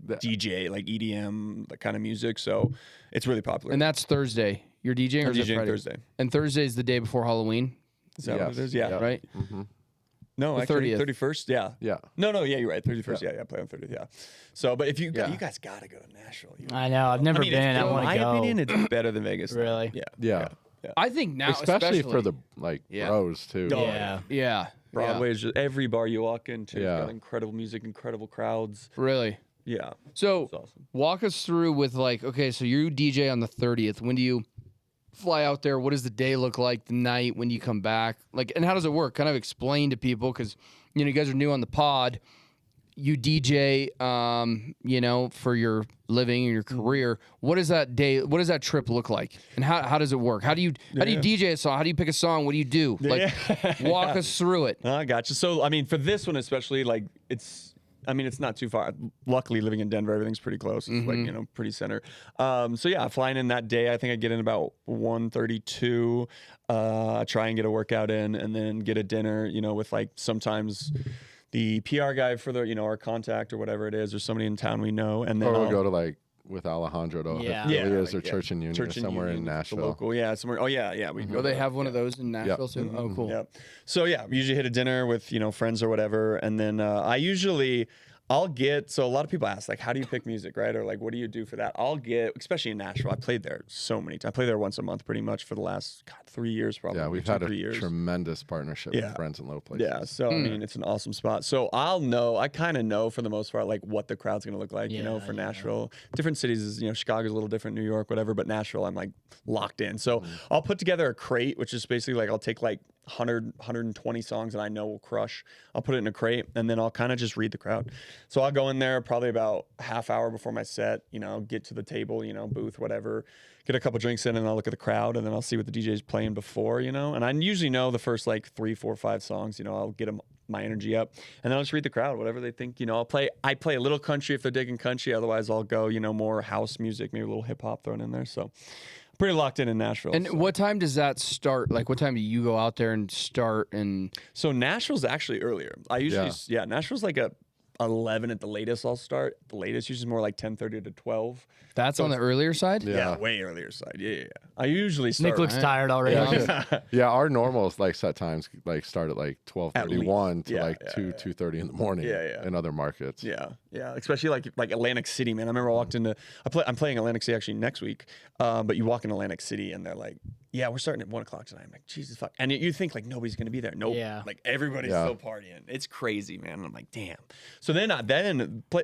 DJ, like EDM, that kind of music. So it's really popular. And that's Thursday. You're DJing or I'm is it DJing Friday? Thursday. And Thursday is the day before Halloween, Is that what Yes. it is? Yeah. Yeah. right? No, The actually, 30th. 31st. Yeah. Yeah. No, yeah, you're right. 31st. Yeah, I play on 30th. Yeah. So, but if you Yeah. you guys got to go to Nashville. I know. I've never been. I In want my to go. opinion, it's better than Vegas. now. Really? Yeah. Yeah. I think now, Especially for the Yeah. pros too. Oh, Yeah. yeah, Broadway is just every bar you walk into. Yeah. Got incredible music, incredible crowds. really. Yeah. So It's awesome. walk us through with like, okay, so you DJ on the 30th. When do you fly out there? What does the day look like? The night when you come back? Like, and how does it work? Kind of explain to people because you guys are new on the pod. You DJ, for your living and your career. What does that day? What does that trip look like? And how does it work? How do you DJ a song? How do you pick a song? What do you do? Like, walk us through it. I gotcha. So, I mean, for this one especially, like, it's not too far. Luckily, living in Denver, everything's pretty close. It's like, pretty center. So yeah, flying in that day, I think I get in about 1:32. Try and get a workout in, and then get a dinner. With like sometimes the PR guy for the our contact or whatever it is, or somebody in town we know, and then Or we'll I'll- go to like with Alejandro to Yeah. Affiliates or like, Church and Union or somewhere in the Nashville. local, somewhere. Oh yeah, we go. Oh, they there. have one of those in Nashville too. Oh, cool. Yeah. So yeah, we usually hit a dinner with friends or whatever, and then I'll get. So a lot of people ask like, how do you pick music, right? Or like, what do you do for that? I'll get, especially in Nashville. I played there so many times. I play there once a month, pretty much for the last 3 years, probably. Yeah, we've 2 had or a 3 years. tremendous partnership Yeah. with Friends in Low Places. Yeah, so I mean, it's an awesome spot. So I kind of know for the most part, like what the crowd's gonna look like, for Nashville. Different cities is, Chicago's a little different, New York, whatever, but Nashville, I'm like locked in. So I'll put together a crate, which is basically like I'll take like 120 songs that I know will crush. I'll put it in a crate, and then I'll kind of just read the crowd. So I'll go in there probably about half hour before my set, get to the table, booth, whatever, get a couple drinks in, and I'll look at the crowd, and then I'll see what the DJ's playing before, and I usually know the first like 3, 4, 5 songs, I'll get my energy up, and then I'll just read the crowd, whatever they think, I play a little country if they're digging country, otherwise I'll go, more house music, maybe a little hip hop thrown in there. So pretty locked in Nashville. And so. what time does that start? Like, what time do you go out there and start? And So Nashville's actually earlier. I usually, Nashville's like a 11 at the latest. I'll start. The latest usually more like 10:30 to 12. that's on the earlier side? Yeah, way earlier side. Yeah. I usually start. Nick looks tired already. Yeah, our normals like set times like start at like 12:31 to Yeah, like 2:30 in the morning. Yeah. In other markets. Yeah, especially like Atlantic City, man. I remember I walked into. I'm playing Atlantic City actually next week. But you walk in Atlantic City and they're like, "Yeah, we're starting at 1 o'clock tonight." I'm like, "Jesus fuck!" And you think like nobody's gonna be there. Nope. Yeah. Like everybody's still partying. It's crazy, man. And I'm like, "Damn." So then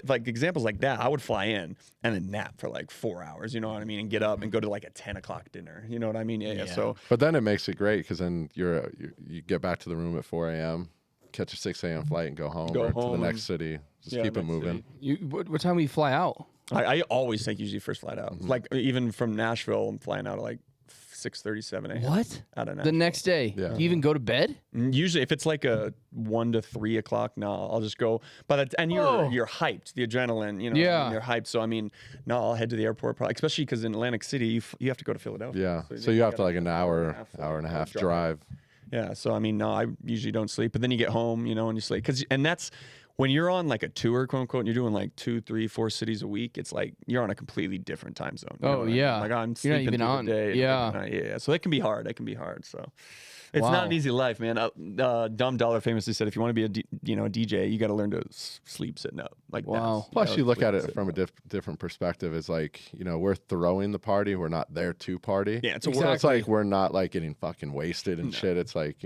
like examples like that, I would fly in and then nap for like 4 hours. You know what I mean? And get up and go to like a 10 o'clock dinner. You know what I mean? Yeah. So. But then it makes it great because then you get back to the room at 4 a.m., catch a 6 a.m. flight, and go home to the next city. Just keep it moving. What time do you fly out? I always take usually first flight out. Like even from Nashville, I'm flying out at like 6:37 a.m. What? Out of The Nashville. next day? Yeah. Do you even go to bed? Usually, if it's like a 1 to 3 o'clock, no, I'll just go. And you're hyped, the adrenaline, Yeah. you're hyped. So I mean, no, I'll head to the airport, probably, especially because in Atlantic City, you have to go to Philadelphia. Yeah. So you have to like an hour and a half drive. Yeah. So I mean, no, I usually don't sleep, but then you get home, and you sleep and that's. When you're on like a tour, quote unquote, and you're doing like 2, 3, 4 cities a week, it's like you're on a completely different time zone. You know what I mean? Yeah. Like I'm You're not sleeping even through on. the day. Yeah. So it can be hard. So it's not an easy life, man. Dumb Dollar famously said, if you want to be a DJ, you got to learn to sleep sitting up. Like Wow. Plus, you look at it from a different perspective. It's like, we're throwing the party. We're not there to party. Yeah, it's So it's like we're not like getting fucking wasted and shit. It's like,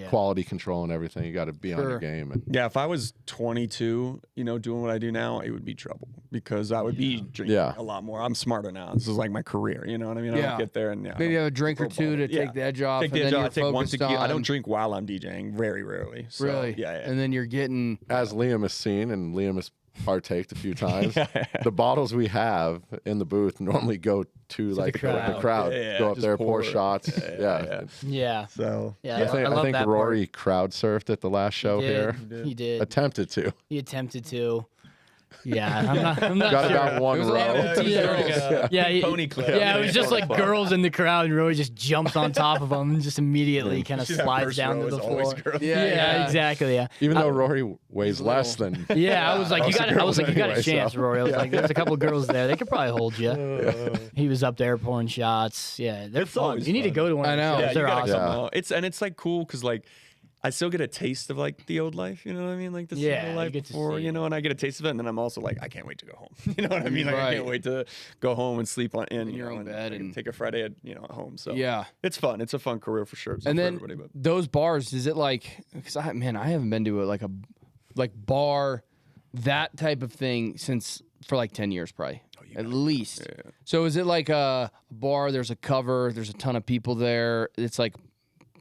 quality control and everything. You got to be on your game. And Yeah, if I was 22, doing what I do now, it would be trouble because I would be drinking a lot more. I'm smarter now. This is like my career. You know what I mean? I don't get there and maybe have a drink or two to take the edge off. Take the and edge then off. you're I take one focused tequila. I on- don't drink while I'm DJing. Very rarely. So, Really? Yeah. And then you're getting. as Liam has seen, and Liam has partaked a few times, the bottles we have in the booth normally go to like the crowd. Yeah, go up just there, pour pour it. shots. Yeah. So Yeah. I love think that Rory crowd surfed at the last show here. He did. Attempted to. He attempted to. Yeah, I'm not Got sure. about one It was a lot row. of petite girls. Yeah, pony clip. Yeah, it was just like girls in the crowd, and Roy just jumps on top of them and just immediately kind of slides down to the floor. Yeah, exactly. Yeah, Even though Rory weighs less than. yeah. I was like, you got a anyway, chance, so- Rory. I was like, there's a couple of girls there. They could probably hold you. He was up there pouring shots. Yeah, they're fun. always You need to fun. go to one. I of know. those Yeah, shows. They're awesome. It's like cool because like I still get a taste of like the old life, you know what I mean? Like the Yeah, single you life get to before, see. and I get a taste of it, and then I'm also like, I can't wait to go home. You know what I mean? Like I Right. can't wait to go home and sleep in your own bed and take a Friday at home. So Yeah. it's fun. It's a fun career for sure. It's And not then for everybody, but those bars, is it like? Because I haven't been to a bar, that type of thing since for like 10 years probably. At least. Yeah. So is it like a bar? There's a cover. There's a ton of people there. It's like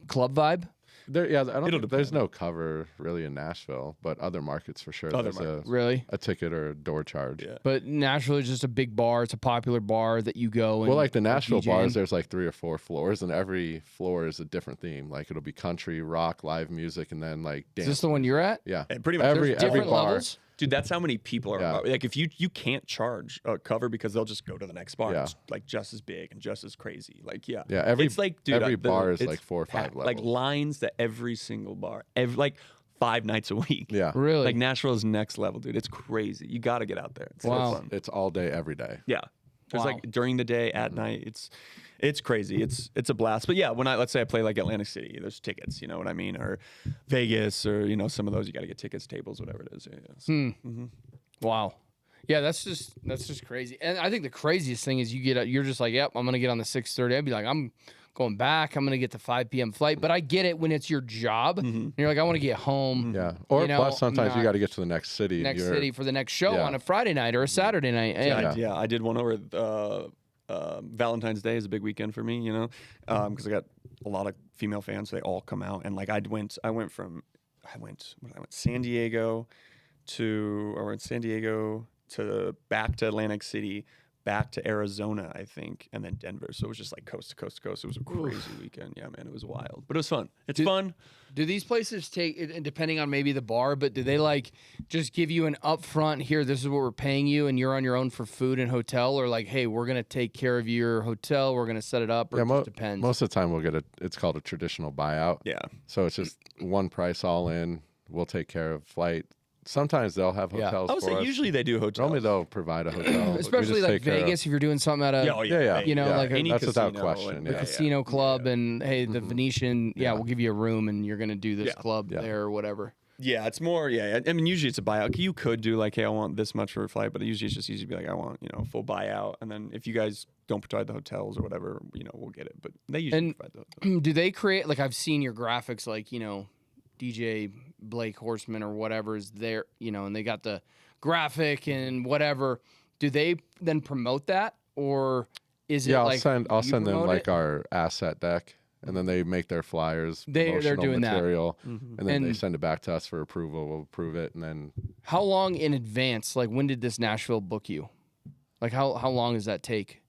club vibe. There's no cover really in Nashville, but other markets for sure. Other There's markets. Really? a ticket or a door charge. Yeah. But Nashville is just a big bar. It's a popular bar that you go and Well, like the Nashville DJing. bars, there's like 3 or 4 floors, and every floor is a different theme. Like it'll be country, rock, live music, and then like dance. Is this the one you're at? Yeah, And pretty much every There's every different bar. levels? dude, that's how many people are. Yeah. Like if you can't charge a cover because they'll just go to the next bar. Yeah. It's like just as big and just as crazy. Like yeah, Yeah, every- it's like dude, every the- bar is it's like 4 or 5 packed. Like levels. lines to every single bar. Like 5 nights a week. Yeah, Really? Like Nashville is next level, dude. It's crazy. You got to get out there. It's so Wow. fun. it's all day, every day. Yeah. There's Wow. like during the day, at night, it's crazy. It's a blast. But yeah, when let's say I play like Atlantic City, there's tickets, you know what I mean? Or Vegas or, some of those you got to get tickets, tables, whatever it is. Yeah, so, Wow. Yeah, that's just crazy. And I think the craziest thing is you're just like, yep, I'm gonna get on the 6:30. I'd be like, I'm going back. I'm gonna get the 5 p.m. flight. But I get it when it's your job. And you're like, I want to get home. Yeah, or plus sometimes you not- got to get to the next city. Next city for the next show Yeah. on a Friday night or a Saturday night. I did one over Valentine's Day is a big weekend for me, you know, because I got a lot of female fans. So they all come out, and like I went San Diego to back to Atlantic City, back to Arizona, I think, and then Denver. So it was just like coast to coast to coast. It was a crazy weekend. Yeah, man, it was wild, but it was fun. It's fun. Do these places take, depending on maybe the bar, but do they like just give you an upfront here, this is what we're paying you, and you're on your own for food and hotel, or like, hey, we're going to take care of your hotel, we're going to set it up, or it just depends? Most of the time we'll get it's called a traditional buyout. Yeah. So it's just one price all in. We'll take care of flight. Sometimes they'll have hotels I would for say us. usually they do hotels. Normally they'll provide a hotel. We Especially just like take care of- Vegas, if you're doing something at a you know, like any that's without casino question. and- Yeah. casino club, and hey, the Venetian, we'll give you a room, and you're going to do this club there or whatever. Yeah, it's more. Yeah, I mean, usually it's a buyout. You could do like, hey, I want this much for a flight, but usually it's just easy to be like, I want a full buyout, and then if you guys don't provide the hotels or whatever, we'll get it. But they usually provide the hotels. Do they create, like I've seen your graphics, like, DJ Blake Horseman or whatever is there, and they got the graphic and whatever. Do they then promote that, or is it I'll like send you them promote like it? our asset deck, and then they make their flyers, They're promotional doing that. material, and then they And- send it back to us for approval. We'll approve it, and then How long in advance? Like, when did this Nashville book you? Like, how long does that take?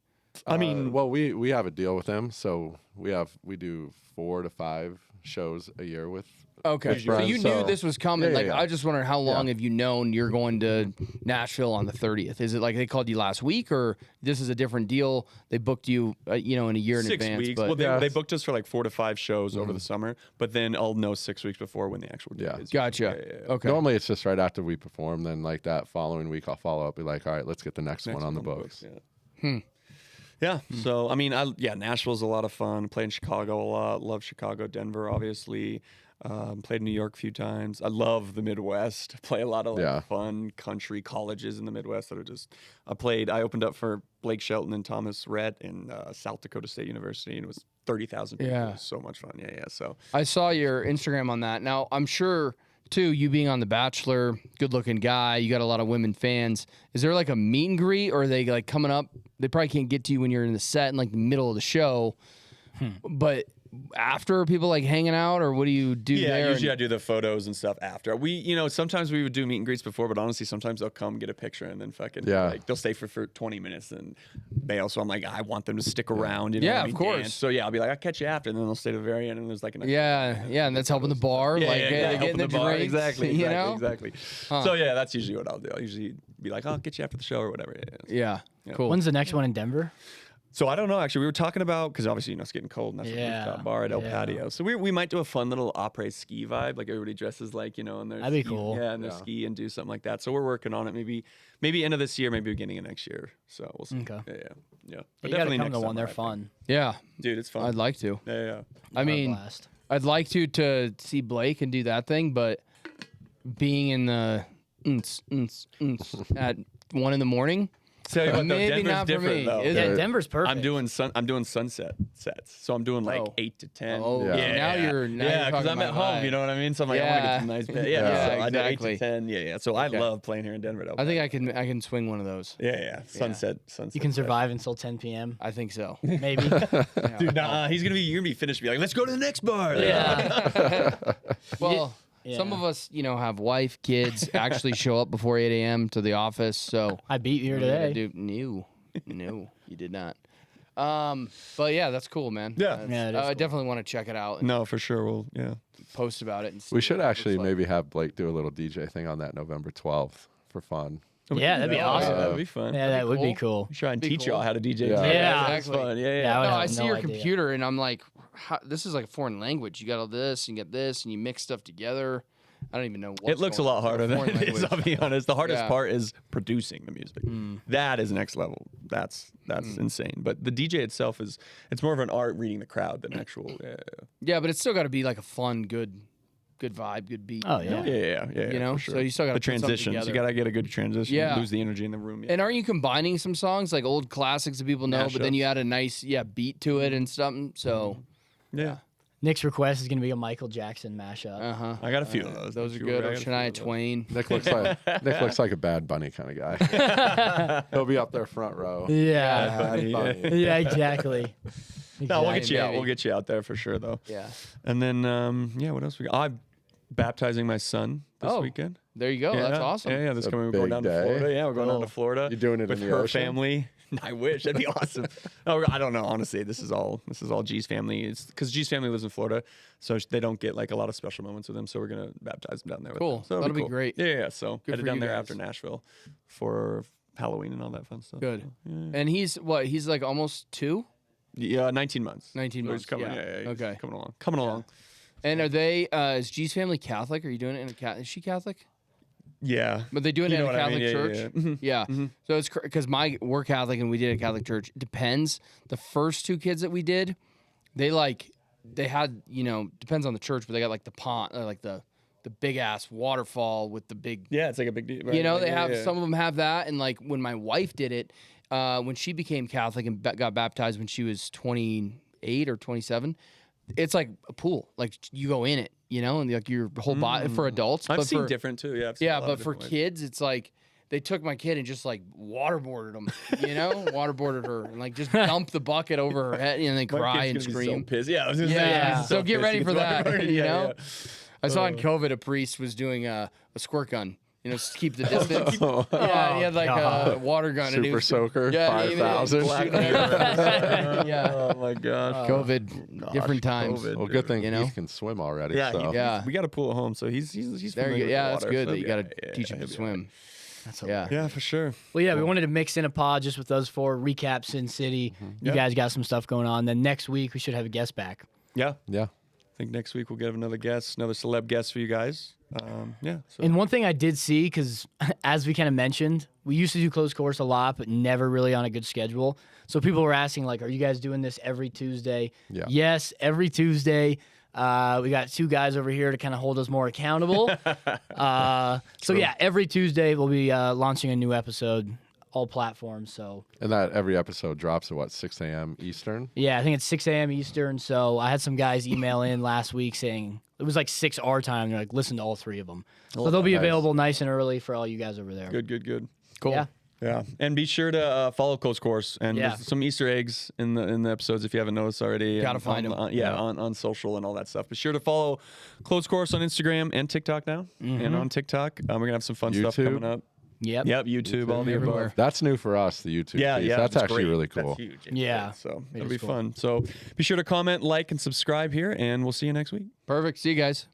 I mean, well, we have a deal with them, so we do 4 to 5 shows a year with. Okay, with so brands, you knew this was coming. Yeah, like, yeah. I just wondered how long have you known you're going to Nashville on the 30th? Is it like they called you last week, or this is a different deal? They booked you, in a year in 6 advance. weeks. But Well, they booked us for like 4 to 5 shows over the summer, but then I'll know 6 weeks before when the actual day is. gotcha. Yeah. Okay. Normally, it's just right after we perform. Then, like that following week, I'll follow up. Be like, all right, let's get the next one on the books. Yeah. Yeah. So I mean, Nashville's a lot of fun. Played in Chicago a lot. Love Chicago, Denver, obviously. Played in New York a few times. I love the Midwest. Play a lot of fun country colleges in the Midwest that are just. I opened up for Blake Shelton and Thomas Rhett in South Dakota State University, and it was 30,000 people. Yeah. It was so much fun. Yeah. So I saw your Instagram on that. Now, I'm sure, too, you being on The Bachelor, good-looking guy, you got a lot of women fans. Is there, like, a meet and greet, or are they, like, coming up? They probably can't get to you when you're in the set in, like, the middle of the show. But after, are people, like, hanging out, or what do you do there? Yeah, usually I do the photos and stuff after. Sometimes we would do meet and greets before, but honestly, sometimes they'll come get a picture and then they'll stay for 20 minutes and bail. So I'm like, I want them to stick around. Of course. Dance. So I'll be like, I'll catch you after, and then they'll stay to the very end, and there's like an and that's helping the bar. They're getting the drinks, Exactly. So that's usually what I'll do. I'll usually be like, I'll get you after the show or whatever. Yeah. Cool. When's the next one in Denver? So I don't know. Actually, we were talking about, because obviously it's getting cold, and that's a rooftop bar at El Patio. So we might do a fun little après ski vibe, like everybody dresses like and they're that'd be cool. Yeah, and they ski and do something like that. So we're working on it. Maybe end of this year, maybe beginning of next year. So we'll see. Okay. Yeah. But you gotta come to one. They're fun. Yeah. Dude, it's fun. I'd like to. Yeah. I mean, Blast. I'd like to see Blake and do that thing, but being in the at 1 a.m. Tell you what, though, Maybe Denver's not for different me. though. Is Yeah, it? Denver's perfect. I'm doing sunset sets, so I'm doing like 8 to 10. Oh, Yeah. now you're because talking I'm at my home. vibe. You know what I mean? So I'm like, I want to get some nice bed. Yeah, so I do 8 exactly. to 10. Yeah. So I love playing here in Denver. I think I can swing one of those. Yeah. Sunset. You can survive until 10 p.m. I think so. Maybe. Dude, you're gonna be finished. Be like, let's go to the next bar. Yeah. Well, Yeah. some of us, have wife, kids, actually show up before 8 a.m. to the office. So I beat you here today. No, you did not. But yeah, that's cool, man. Yeah. Yeah, it is I cool. definitely want to check it out and No, for sure. We'll post about it. And see We should what it actually looks like. maybe have Blake do a little DJ thing on that November 12th for fun. Yeah, that'd be awesome. That'd be fun. Yeah, that would be cool. Try and Be teach cool. y'all how to DJ. Yeah. Yeah. That's fun. Yeah. Yeah, I would No, have I see no your idea. computer and I'm like, this is like a foreign language. You got all this and you get this and you mix stuff together. I don't even know what It looks a lot harder than it is, I'll be honest. The hardest Yeah. part is producing the music. That is next level. That's insane. But the DJ itself it's more of an art reading the crowd than actual. Yeah, but it's still got to be like a fun, good vibe, good beat. Oh, yeah. Yeah. You know, for sure. so you still got the to put something transitions. You together. gotta get a good transition. Yeah. Lose the energy in the room. Yeah. And aren't you combining some songs like old classics that people know, but then you add a nice beat to it and something? So yeah. Nick's request is going to be a Michael Jackson mashup. I got a few of those. Those are Don't you good. worry, I Or got a few Shania of those. Twain. Nick looks like a Bad Bunny kind of guy. He'll be up there front row. Yeah. Bad Bunny. Yeah, exactly. No, we'll get you out. maybe. We'll get you out there for sure, though. Yeah. And then, what else we got? I'm baptizing my son this Oh. weekend. There you go. Yeah, That's awesome. Yeah, this It's a coming. We're going big down to day. Florida. Yeah, we're going down to Florida. You're doing it with in the her ocean? family. I wish that'd be awesome. No, I don't know. Honestly, this is all G's family. It's because G's family lives in Florida, so they don't get like a lot of special moments with him. So we're gonna baptize him down there. With Cool. them. So That'll be cool. great. Yeah. So Good headed for down you there guys. after Nashville for Halloween and all that fun stuff. Good. Yeah. And he's what? He's like almost 2? Yeah, 19 months. 19 So months. He's coming. Yeah. Yeah. He's Okay. Coming along. Coming along. And are they? Is G's family Catholic? Are you doing it in a Catholic? Is she Catholic? Yeah. But they do it You in know a what I Catholic mean? Yeah, church. yeah, yeah. Yeah. So it's because we're Catholic and we did a Catholic church. It depends. The first 2 kids that we did, they had depends on the church, but they got like the pond, like the big ass waterfall with the big. Yeah, it's like a big deal. Right? You know, Like, they yeah, have yeah. some of them have that, and like when my wife did it, when she became Catholic and got baptized when she was 28 or 27, it's like a pool. Like you go in it, and like your whole body for adults. I've but seen for, different too. Yeah. I've seen a yeah, lot but of for different ways. kids, it's like they took my kid and just like waterboarded him, waterboarded her, and like just dumped the bucket over her head and then My cry kid's and gonna be scream. So pissed. Yeah. I was gonna say, Yeah, he's so so get pissed ready he for gets that. waterboarded. You Yeah, know, yeah. I saw in COVID a priest was doing a squirt gun. Just to keep the distance. Yeah, he had like a water gun. and he Super was, soaker, Yeah, he was 5,000. shooting everywhere. Yeah, Oh my gosh. COVID, different times. COVID. Well, good thing You know? he can swim already. Yeah, so. Yeah. we got a pool at home, so he's There familiar you with go. the Yeah, that's water, good so that you yeah, got to teach him to he'll be swim. That's Yeah. all right. Yeah, for sure. Well, yeah, we wanted to mix in a pod just with those 4, recap Sin City. You Yep. guys got some stuff going on. Then next week, we should have a guest back. Yeah, Yeah. I think next week we'll get another guest, another celeb guest for you guys. Yeah. So. And one thing I did see, because as we kind of mentioned, we used to do closed course a lot, but never really on a good schedule. So people were asking, like, are you guys doing this every Tuesday? Yeah. Yes, every Tuesday. We got 2 guys over here to kind of hold us more accountable. So yeah, every Tuesday we'll be launching a new episode, all platforms. So And that every episode drops at 6 a.m. Eastern. yeah, I think it's 6 a.m. Eastern. So I had some guys email in last week saying it was like 6 our time. They're like, listen to all 3 of them. So they'll be Nice. available nice and early for all you guys over there. Good. Cool. Yeah. Yeah, and be sure to follow Close Course and Yeah. there's some Easter eggs in the episodes if you haven't noticed already. Gotta and find 'em. on social and all that stuff. Be sure to follow Close Course on Instagram and TikTok now, and on TikTok we're gonna have some fun stuff YouTube. coming up. Yep. Yep, YouTube, all the Everywhere. above. That's new for us, the YouTube Yeah, piece. yeah, That's it's actually great. really cool. That's huge. It's Yeah. great. So It it'll is be cool. fun. So be sure to comment, like, and subscribe here, and we'll see you next week. Perfect. See you guys.